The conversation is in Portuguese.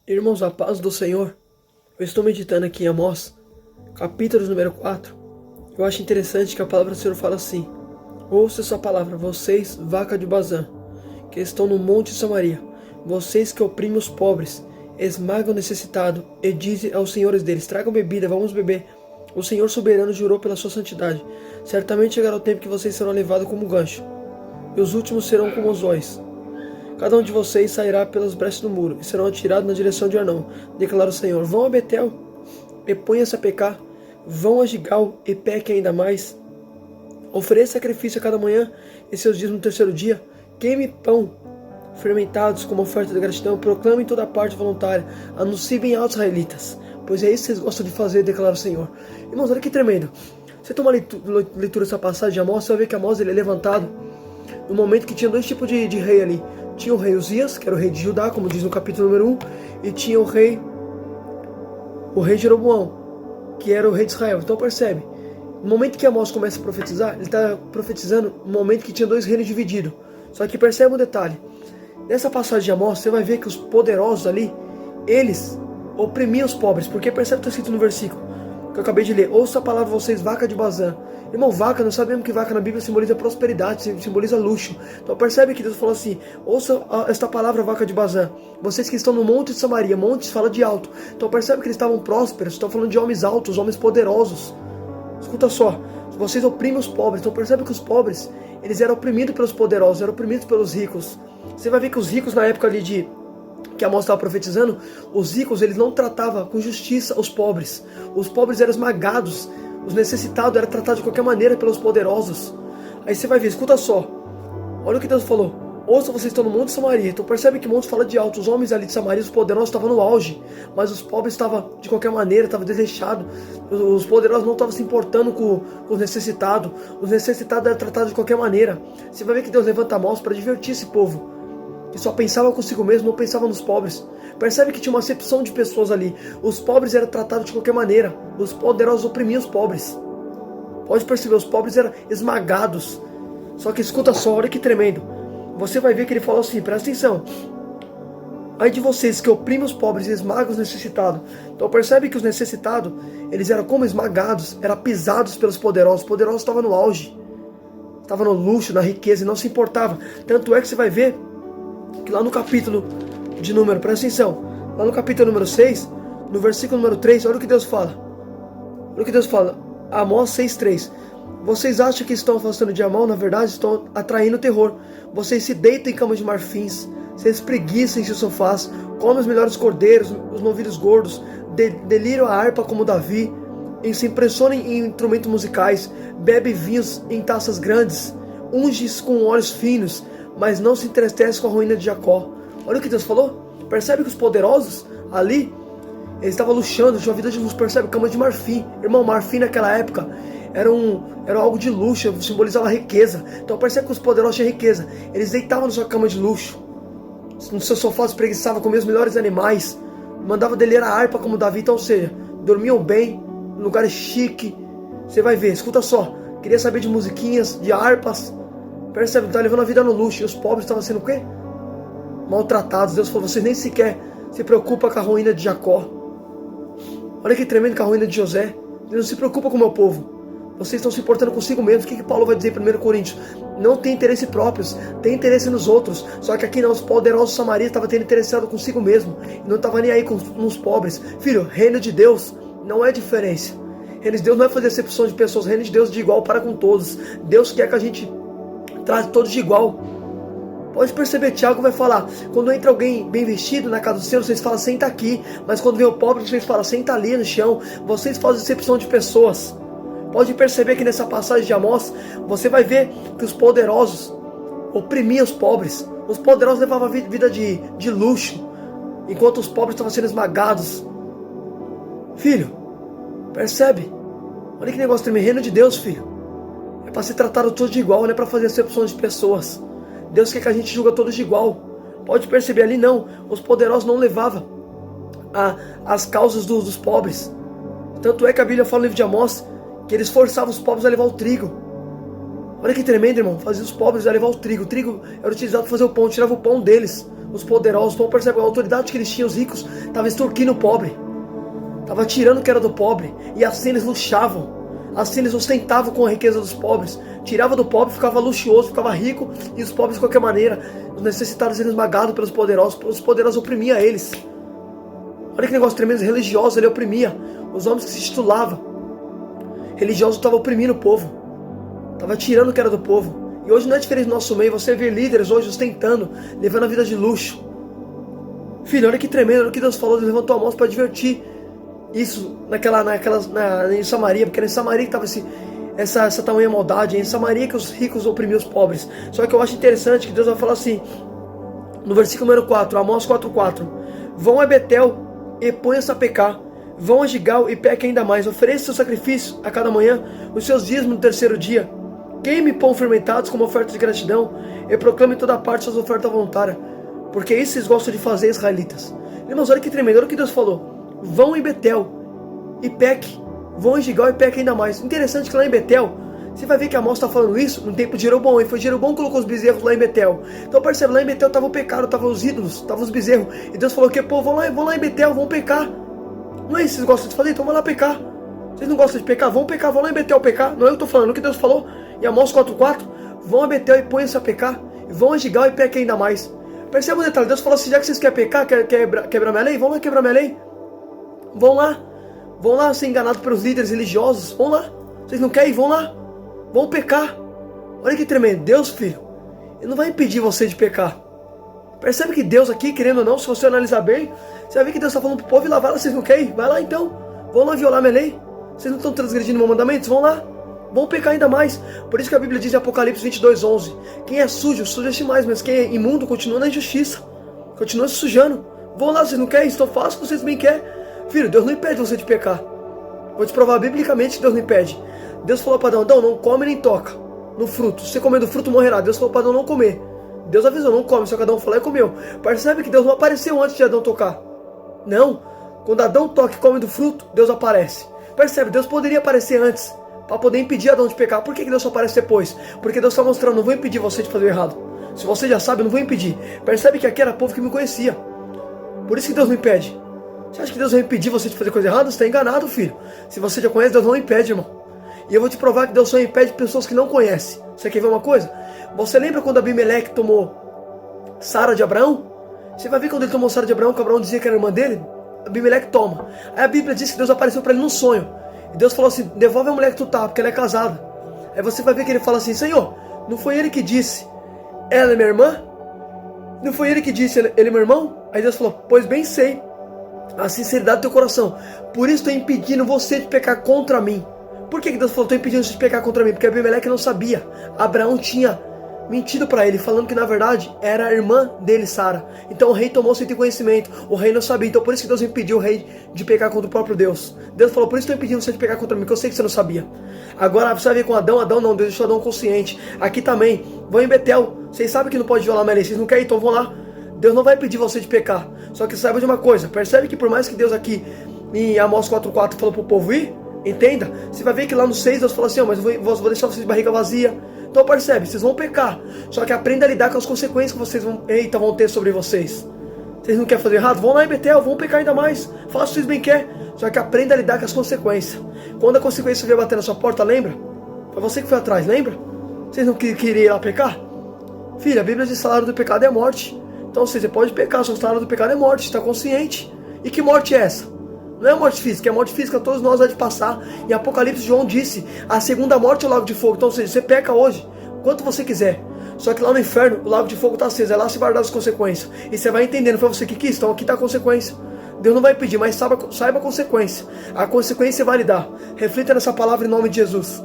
Irmãos, a paz do Senhor. Eu estou meditando aqui em Amós, capítulo número 4. Eu acho interessante que a palavra do Senhor fala assim: ouça essa palavra, vocês, vaca de Bazã, que estão no monte de Samaria, vocês que oprimem os pobres, esmagam o necessitado, e dizem aos senhores deles: tragam bebida, vamos beber. O Senhor soberano jurou pela sua santidade: certamente chegará o tempo que vocês serão levados como gancho, e os últimos serão como os óis. Cada um de vocês sairá pelas brechas do muro e serão atirados na direção de Arnão, declara o Senhor. Vão a Betel e ponham-se a pecar. Vão a Gigal e pequem ainda mais. Ofereça sacrifício a cada manhã e seus dias no terceiro dia. Queime pão fermentados como oferta de gratidão. Proclamem toda a parte voluntária. Anunciem bem alto, israelitas, pois é isso que vocês gostam de fazer, declara o Senhor. Irmãos, olha que tremendo. Você toma a leitura dessa passagem de Amós, você vai ver que Amós ele é levantado no momento que tinha dois tipos de rei ali. Tinha o rei Uzias, que era o rei de Judá, como diz no capítulo número 1, e tinha o rei Jeroboão, que era o rei de Israel. Então percebe, no momento que Amós começa a profetizar, ele está profetizando no momento que tinha dois reinos divididos. Só que percebe um detalhe: nessa passagem de Amós, você vai ver que os poderosos ali, eles oprimiam os pobres, porque percebe o que está escrito no versículo que eu acabei de ler: ouça a palavra, vocês, vaca de Bazã. Irmão, vaca, nós sabemos que vaca na Bíblia simboliza prosperidade, simboliza luxo. Então percebe que Deus falou assim: ouça esta palavra, vaca de Bazã, vocês que estão no monte de Samaria. Montes fala de alto. Então percebe que eles estavam prósperos, estão falando de homens altos, homens poderosos. Escuta só, vocês oprimem os pobres. Então percebe que os pobres, eles eram oprimidos pelos poderosos, eram oprimidos pelos ricos. Você vai ver que os ricos na época ali que Amós estava profetizando, os ricos eles não tratavam com justiça os pobres. Os pobres eram esmagados, os necessitados eram tratados de qualquer maneira pelos poderosos. Aí você vai ver, escuta só, olha o que Deus falou: ouça, vocês estão no monte de Samaria. Então percebe que monte fala de alto. Os homens ali de Samaria, os poderosos estavam no auge, mas os pobres estavam de qualquer maneira, estavam desleixados. Os poderosos não estavam se importando com os necessitados. Os necessitados eram tratados de qualquer maneira. Você vai ver que Deus levanta Amós para divertir esse povo que só pensava consigo mesmo, não pensava nos pobres. Percebe que tinha uma acepção de pessoas ali. Os pobres eram tratados de qualquer maneira. Os poderosos oprimiam os pobres. Pode perceber, os pobres eram esmagados. Só que escuta só, olha que tremendo. Você vai ver que ele falou assim, presta atenção: ai de vocês que oprimem os pobres e esmagam os necessitados. Então percebe que os necessitados, eles eram como esmagados, eram pisados pelos poderosos. Os poderosos estavam no auge, estavam no luxo, na riqueza, e não se importava. Tanto é que você vai ver que lá no capítulo de número, presta atenção, lá no capítulo número 6, no versículo número 3, olha o que Deus fala. Olha o que Deus fala, Amós 6:3. Vocês acham que estão afastando de Amon, na verdade estão atraindo terror. Vocês se deitam em camas de marfins, vocês preguiçam em seus sofás, comem os melhores cordeiros, os novilhos gordos, deliram a harpa como Davi, e se impressionam em instrumentos musicais, bebem vinhos em taças grandes, unges com óleos finos, mas não se entristece com a ruína de Jacó. Olha o que Deus falou. Percebe que os poderosos ali, eles estavam luxando, tinham uma vida de luxo. Percebe? Cama de marfim. Irmão, marfim naquela época era algo de luxo, simbolizava riqueza. Então percebe que os poderosos tinham riqueza. Eles deitavam na sua cama de luxo, no seu sofá espreguiçavam, comiam os melhores animais, mandavam delirar a harpa como Davi. Então, ou seja, dormiam bem, em lugares chique. Você vai ver, escuta só, queria saber de musiquinhas, de harpas. Percebe, está levando a vida no luxo. E os pobres estavam sendo o quê? Maltratados. Deus falou: vocês nem sequer se preocupam com a ruína de Jacó. Olha que tremendo, com a ruína de José. Deus não se preocupa com o meu povo. Vocês estão se importando consigo mesmos. O que Paulo vai dizer em 1 Coríntios? Não tem interesse próprios, tem interesse nos outros. Só que aqui não, os poderosos samaritas estavam tendo interessado consigo mesmo, e não estavam nem aí com os pobres. Filho, reino de Deus não é diferença. Reino de Deus não é fazer acepção de pessoas. Reino de Deus de igual para com todos. Deus quer que a gente trate todos de igual. Pode perceber, Tiago vai falar: quando entra alguém bem vestido na casa do Senhor, vocês falam senta aqui. Mas quando vem o pobre, vocês falam senta ali no chão. Vocês fazem acepção de pessoas. Pode perceber que nessa passagem de Amós, você vai ver que os poderosos oprimiam os pobres. Os poderosos levavam a vida de luxo, enquanto os pobres estavam sendo esmagados. Filho, percebe? Olha que negócio tremendo. Reino de Deus, filho, é para ser tratado todos de igual, não é para fazer acepção de pessoas. Deus quer que a gente julga todos de igual. Pode perceber, ali não, os poderosos não levavam as causas dos pobres. Tanto é que a Bíblia fala no livro de Amós que eles forçavam os pobres a levar o trigo. Olha que tremendo, irmão. Fazia os pobres levar o trigo. O trigo era utilizado para fazer o pão. Tirava o pão deles. Os poderosos. Então percebe, a autoridade que eles tinham, os ricos, estava extorquindo o pobre. Estava tirando o que era do pobre. E assim eles luxavam. Assim eles ostentavam com a riqueza dos pobres. Tirava do pobre, ficava luxuoso, ficava rico. E os pobres de qualquer maneira. Os necessitados eram esmagados pelos poderosos. Os poderosos oprimiam eles. Olha que negócio tremendo. Os religiosos ele oprimia. Os homens que se titulavam religiosos estavam oprimindo o povo. Estava tirando o que era do povo. E hoje não é diferente do nosso meio. Você vê líderes hoje ostentando, levando a vida de luxo. Filho, olha que tremendo. Olha o que Deus falou. Deus levantou a mão para advertir isso em Samaria. Porque era em Samaria que estava essa tamanha maldade. É em Samaria que os ricos oprimiam os pobres. Só que eu acho interessante que Deus vai falar assim, no versículo número 4, Amós 4:4. Vão a Betel e ponham-se a pecar. Vão a Gigal e pequem ainda mais. Ofereça seu sacrifício a cada manhã, os seus dízimos no terceiro dia. Queime pão fermentados como oferta de gratidão e proclame em toda parte suas ofertas voluntárias. Porque isso vocês gostam de fazer, israelitas. Irmãos, olha que tremendo. Olha o que Deus falou. Vão em Betel e pequem. Vão em Gigal e pequem ainda mais. Interessante que lá em Betel, você vai ver que Amós está falando isso no tempo de Jeroboão. E foi Jeroboão que colocou os bezerros lá em Betel. Então percebe, lá em Betel estava o pecado, estavam os ídolos, estavam os bezerros. E Deus falou que, pô, vão lá em Betel, vão pecar. Não é isso que vocês gostam de fazer? Então vão lá pecar. Vocês não gostam de pecar? Vão pecar, vão lá em Betel pecar. Não é eu que estou falando, é o que Deus falou. Em Amós 4:4, vão a Betel e ponham-se a pecar. Vão a Gigal e pequem ainda mais. Perceba o detalhe, Deus falou assim, já que vocês querem pecar, quebrar minha lei, vão lá quebrar minha lei. Vão lá ser enganados pelos líderes religiosos, vão lá. Vocês não querem? Vão lá. Vão pecar. Olha que tremendo, Deus, filho, Ele não vai impedir você de pecar. Percebe que Deus aqui, querendo ou não, se você analisar bem, você vai ver que Deus está falando pro povo ir lá, vai lá, vocês não querem? Vai lá então, vão lá violar minha lei. Vocês não estão transgredindo meus mandamentos? Vão lá. Vão pecar ainda mais. Por isso que a Bíblia diz em Apocalipse 22:11, quem é sujo, suja-se mais, mas quem é imundo continua na injustiça. Continua se sujando. Vão lá, vocês não querem? Então façam o que vocês bem querem. Filho, Deus não impede você de pecar. Vou te provar biblicamente que Deus não impede. Deus falou para Adão, não come nem toca no fruto. Se você comer do fruto, morrerá. Deus falou para Adão não comer. Deus avisou, não come, só que Adão falou e comeu. Percebe que Deus não apareceu antes de Adão tocar. Não. Quando Adão toca e come do fruto, Deus aparece. Percebe, Deus poderia aparecer antes, para poder impedir Adão de pecar. Por que Deus só aparece depois? Porque Deus está mostrando, não vou impedir você de fazer o errado. Se você já sabe, eu não vou impedir. Percebe que aqui era povo que me conhecia. Por isso que Deus não impede. Você acha que Deus vai impedir você de fazer coisa errada? Você está enganado, filho. Se você já conhece, Deus não impede, irmão. E eu vou te provar que Deus só impede pessoas que não conhecem. Você quer ver uma coisa? Você lembra quando Abimeleque tomou Sara de Abraão? Você vai ver quando ele tomou Sara de Abraão, que Abraão dizia que era irmã dele? Abimeleque toma. Aí a Bíblia diz que Deus apareceu para ele num sonho. E Deus falou assim, devolve a mulher que tu tá, porque ela é casada. Aí você vai ver que ele fala assim, Senhor, não foi ele que disse, ela é minha irmã? Não foi ele que disse, ele é meu irmão? Aí Deus falou, pois bem sei a sinceridade do teu coração. Por isso estou impedindo você de pecar contra mim. Por que Deus falou, estou impedindo você de pecar contra mim? Porque Abimeleque não sabia. Abraão tinha mentido para ele, falando que na verdade era a irmã dele, Sara. Então o rei tomou sem ter conhecimento. O rei não sabia. Então por isso que Deus impediu o rei de pecar contra o próprio Deus. Deus falou, por isso estou impedindo você de pecar contra mim, porque eu sei que você não sabia. Agora você vai ver com Adão não, Deus deixou Adão consciente. Aqui também, vão em Betel. Vocês sabem que não pode violar minha lei, vocês não querem, então vão lá. Deus não vai pedir você de pecar. Só que saiba de uma coisa, percebe que por mais que Deus aqui em Amós 4:4 falou para o povo ir, entenda, você vai ver que lá no 6 Deus falou assim, mas eu vou deixar vocês de barriga vazia. Então percebe, vocês vão pecar, só que aprenda a lidar com as consequências que vocês vão ter sobre vocês. Vocês não querem fazer errado? Vão lá em Betel, vão pecar ainda mais. Faça o que vocês bem querem, só que aprenda a lidar com as consequências. Quando a consequência vier bater na sua porta, lembra? Foi você que foi atrás, lembra? Vocês não queriam ir lá pecar? Filha, a Bíblia diz que o salário do pecado é morte. Então você pode pecar, só que o salário do pecado é morte, está consciente. E que morte é essa? Não é morte física, é morte física, todos nós há de passar. Em Apocalipse, João disse, a segunda morte é o lago de fogo. Então, ou seja, você peca hoje, quanto você quiser. Só que lá no inferno, o lago de fogo está aceso, é lá se guardar as consequências. E você vai entendendo, foi você que quis, então aqui está a consequência. Deus não vai pedir, mas saiba a consequência. A consequência vai lhe dar. Reflita nessa palavra em nome de Jesus.